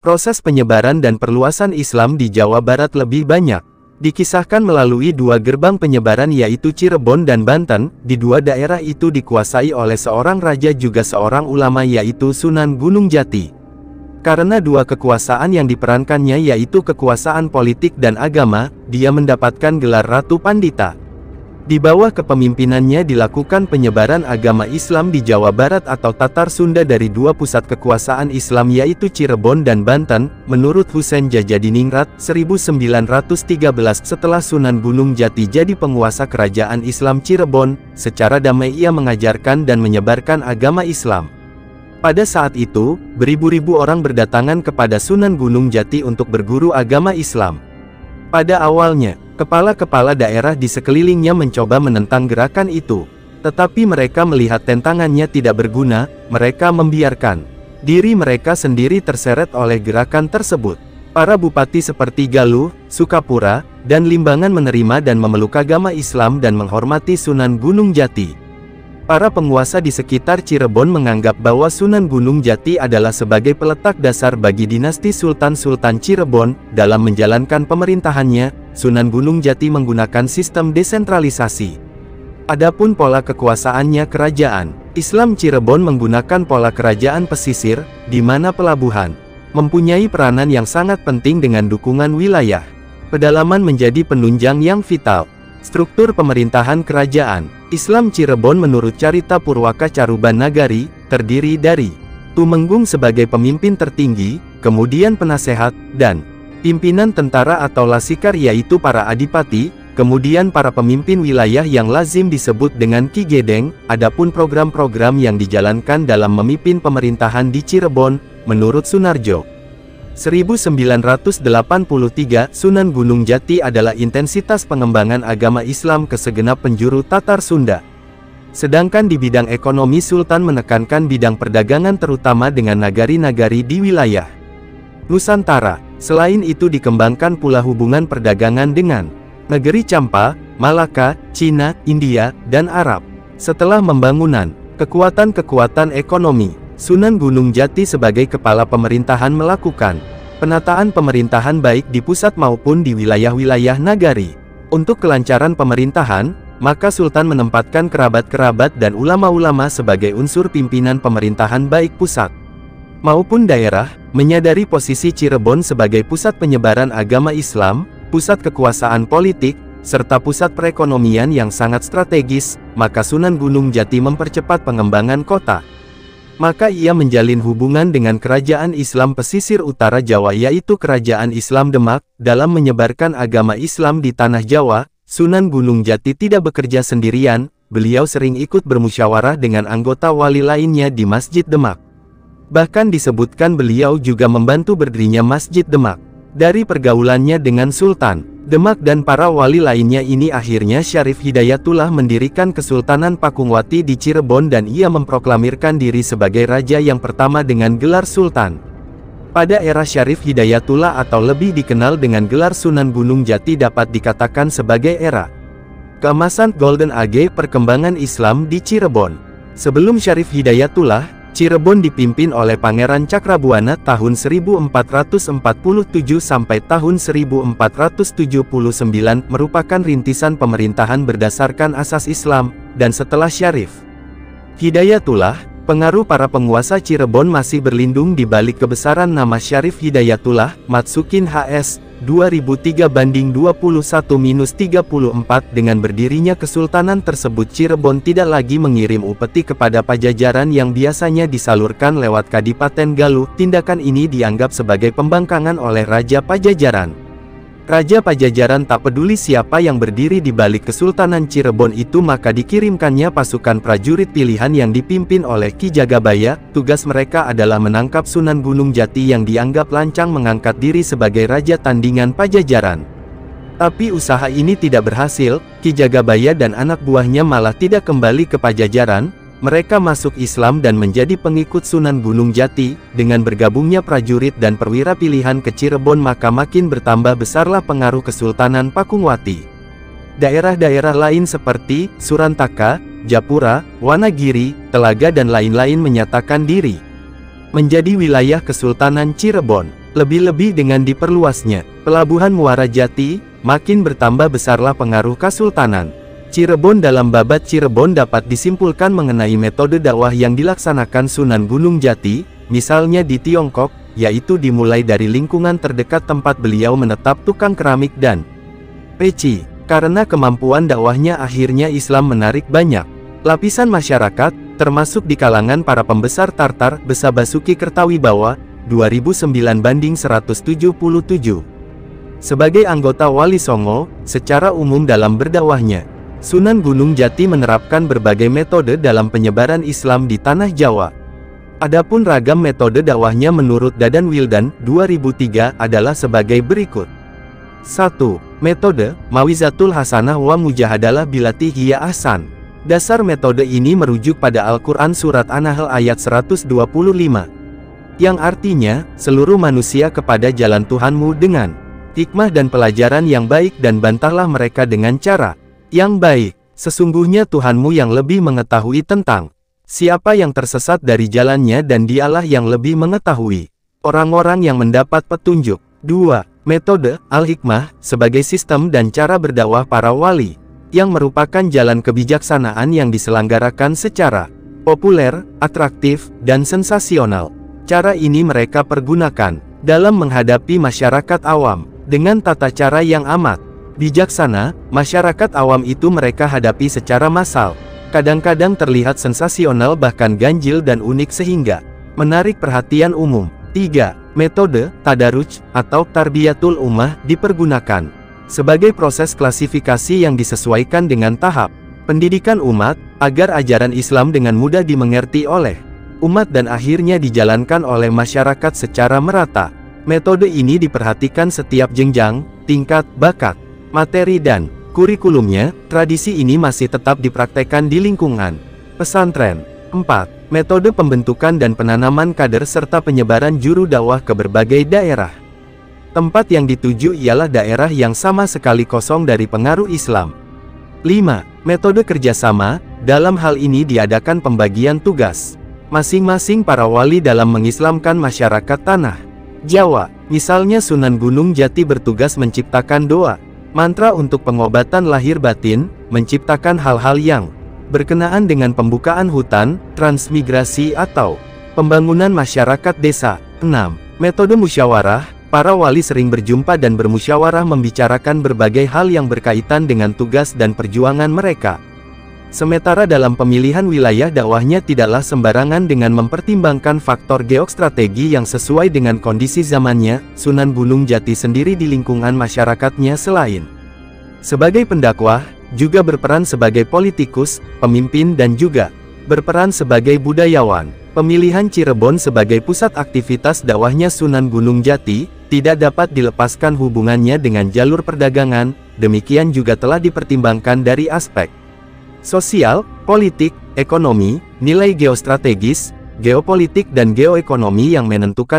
Proses penyebaran dan perluasan Islam di Jawa Barat lebih banyak dikisahkan melalui dua gerbang penyebaran yaitu Cirebon dan Banten. Di dua daerah itu dikuasai oleh seorang raja juga seorang ulama yaitu Sunan Gunung Jati. Karena dua kekuasaan yang diperankannya yaitu kekuasaan politik dan agama, dia mendapatkan gelar Ratu Pandita. Di bawah kepemimpinannya dilakukan penyebaran agama Islam di Jawa Barat atau Tatar Sunda dari dua pusat kekuasaan Islam yaitu Cirebon dan Banten. Menurut Husein Jajadiningrat, 1913 setelah Sunan Gunung Jati jadi penguasa kerajaan Islam Cirebon, secara damai ia mengajarkan dan menyebarkan agama Islam. Pada saat itu, beribu-ribu orang berdatangan kepada Sunan Gunung Jati untuk berguru agama Islam. Pada awalnya, kepala-kepala daerah di sekelilingnya mencoba menentang gerakan itu. Tetapi mereka melihat tentangannya tidak berguna, mereka membiarkan diri mereka sendiri terseret oleh gerakan tersebut. Para bupati seperti Galuh, Sukapura, dan Limbangan menerima dan memeluk agama Islam dan menghormati Sunan Gunung Jati. Para penguasa di sekitar Cirebon menganggap bahwa Sunan Gunung Jati adalah sebagai peletak dasar bagi dinasti Sultan-Sultan Cirebon. Dalam menjalankan pemerintahannya, Sunan Gunung Jati menggunakan sistem desentralisasi. Adapun pola kekuasaannya kerajaan Islam Cirebon menggunakan pola kerajaan pesisir, di mana pelabuhan mempunyai peranan yang sangat penting dengan dukungan wilayah. Pedalaman menjadi penunjang yang vital. Struktur pemerintahan kerajaan Islam Cirebon menurut Carita Purwaka Caruban Nagari, terdiri dari Tumenggung sebagai pemimpin tertinggi, kemudian penasehat, dan pimpinan tentara atau lasikar yaitu para adipati, kemudian para pemimpin wilayah yang lazim disebut dengan Ki Gedeng. Adapun program-program yang dijalankan dalam memimpin pemerintahan di Cirebon, menurut Sunarjo 1983, Sunan Gunung Jati adalah intensitas pengembangan agama Islam ke segenap penjuru Tatar Sunda. Sedangkan di bidang ekonomi Sultan menekankan bidang perdagangan terutama dengan nagari-nagari di wilayah Nusantara. Selain itu dikembangkan pula hubungan perdagangan dengan negeri Champa, Malaka, Cina, India, dan Arab. Setelah pembangunan kekuatan-kekuatan ekonomi, Sunan Gunung Jati sebagai kepala pemerintahan melakukan penataan pemerintahan baik di pusat maupun di wilayah-wilayah nagari. Untuk kelancaran pemerintahan, maka Sultan menempatkan kerabat-kerabat dan ulama-ulama sebagai unsur pimpinan pemerintahan baik pusat maupun daerah. Menyadari posisi Cirebon sebagai pusat penyebaran agama Islam, pusat kekuasaan politik, serta pusat perekonomian yang sangat strategis, maka Sunan Gunung Jati mempercepat pengembangan kota. Maka ia menjalin hubungan dengan kerajaan Islam pesisir utara Jawa yaitu Kerajaan Islam Demak. Dalam menyebarkan agama Islam di tanah Jawa, Sunan Gunung Jati tidak bekerja sendirian, beliau sering ikut bermusyawarah dengan anggota wali lainnya di Masjid Demak. Bahkan disebutkan beliau juga membantu berdirinya Masjid Demak. Dari pergaulannya dengan Sultan Demak dan para wali lainnya ini akhirnya Syarif Hidayatullah mendirikan Kesultanan Pakungwati di Cirebon dan ia memproklamirkan diri sebagai raja yang pertama dengan gelar Sultan. Pada era Syarif Hidayatullah atau lebih dikenal dengan gelar Sunan Gunung Jati dapat dikatakan sebagai era keemasan Golden Age perkembangan Islam di Cirebon. Sebelum Syarif Hidayatullah, Cirebon dipimpin oleh Pangeran Cakrabuana tahun 1447 sampai tahun 1479 merupakan rintisan pemerintahan berdasarkan asas Islam, dan setelah Syarif Hidayatullah, pengaruh para penguasa Cirebon masih berlindung di balik kebesaran nama Syarif Hidayatullah. Matsukin HS 2003-21-34. Dengan berdirinya kesultanan tersebut, Cirebon tidak lagi mengirim upeti kepada Pajajaran yang biasanya disalurkan lewat Kadipaten Galuh. Tindakan ini dianggap sebagai pembangkangan oleh Raja Pajajaran. Raja Pajajaran tak peduli siapa yang berdiri di balik Kesultanan Cirebon itu, maka dikirimkannya pasukan prajurit pilihan yang dipimpin oleh Ki Jagabaya. Tugas mereka adalah menangkap Sunan Gunung Jati yang dianggap lancang mengangkat diri sebagai raja tandingan Pajajaran. Tapi usaha ini tidak berhasil. Ki Jagabaya dan anak buahnya malah tidak kembali ke Pajajaran. Mereka masuk Islam dan menjadi pengikut Sunan Gunung Jati. Dengan bergabungnya prajurit dan perwira pilihan ke Cirebon, maka makin bertambah besarlah pengaruh Kesultanan Pakungwati. Daerah-daerah lain seperti Surantaka, Japura, Wanagiri, Telaga dan lain-lain menyatakan diri menjadi wilayah Kesultanan Cirebon. Lebih-lebih dengan diperluasnya Pelabuhan Muara Jati, makin bertambah besarlah pengaruh Kesultanan Cirebon. Dalam babat Cirebon dapat disimpulkan mengenai metode dakwah yang dilaksanakan Sunan Gunung Jati, misalnya di Tiongkok, yaitu dimulai dari lingkungan terdekat tempat beliau menetap tukang keramik dan peci. Karena kemampuan dakwahnya akhirnya Islam menarik banyak lapisan masyarakat, termasuk di kalangan para pembesar Tartar. Besa Basuki Kertawibawa, 2009/177. Sebagai anggota Wali Songo, secara umum dalam berdakwahnya, Sunan Gunung Jati menerapkan berbagai metode dalam penyebaran Islam di tanah Jawa. Adapun ragam metode dakwahnya menurut Dadan Wildan, 2003 adalah sebagai berikut. 1. Metode Mawizatul Hasanah wa Mujahadalah Bilati Hiya Ahsan. Dasar metode ini merujuk pada Al-Quran Surat An-Nahl ayat 125. Yang artinya, seluruh manusia kepada jalan Tuhanmu dengan hikmah dan pelajaran yang baik dan bantahlah mereka dengan cara yang baik. Sesungguhnya Tuhanmu yang lebih mengetahui tentang siapa yang tersesat dari jalannya dan dialah yang lebih mengetahui orang-orang yang mendapat petunjuk. 2. Metode Al-Hikmah, sebagai sistem dan cara berdakwah para wali, yang merupakan jalan kebijaksanaan yang diselenggarakan secara populer, atraktif, dan sensasional. Cara ini mereka pergunakan dalam menghadapi masyarakat awam dengan tata cara yang amat bijaksana. Masyarakat awam itu mereka hadapi secara massal, kadang-kadang terlihat sensasional bahkan ganjil dan unik sehingga menarik perhatian umum. 3. Metode Tadaruj atau Tarbiyatul Ummah dipergunakan sebagai proses klasifikasi yang disesuaikan dengan tahap pendidikan umat, agar ajaran Islam dengan mudah dimengerti oleh umat dan akhirnya dijalankan oleh masyarakat secara merata. Metode ini diperhatikan setiap jenjang, tingkat, bakat, materi dan kurikulumnya. Tradisi ini masih tetap dipraktekkan di lingkungan pesantren. 4. Metode pembentukan dan penanaman kader serta penyebaran juru dakwah ke berbagai daerah. Tempat yang dituju ialah daerah yang sama sekali kosong dari pengaruh Islam. 5. Metode kerjasama, dalam hal ini diadakan pembagian tugas masing-masing para wali dalam mengislamkan masyarakat tanah Jawa. Misalnya Sunan Gunung Jati bertugas menciptakan doa, mantra untuk pengobatan lahir batin, menciptakan hal-hal yang berkenaan dengan pembukaan hutan, transmigrasi atau pembangunan masyarakat desa. 6. Metode musyawarah, para wali sering berjumpa dan bermusyawarah membicarakan berbagai hal yang berkaitan dengan tugas dan perjuangan mereka. Sementara dalam pemilihan wilayah dakwahnya tidaklah sembarangan dengan mempertimbangkan faktor geostrategi yang sesuai dengan kondisi zamannya. Sunan Gunung Jati sendiri di lingkungan masyarakatnya selain sebagai pendakwah, juga berperan sebagai politikus, pemimpin dan juga berperan sebagai budayawan. Pemilihan Cirebon sebagai pusat aktivitas dakwahnya Sunan Gunung Jati tidak dapat dilepaskan hubungannya dengan jalur perdagangan. Demikian juga telah dipertimbangkan dari aspek sosial, politik, ekonomi, nilai geostrategis, geopolitik dan geoekonomi yang menentukan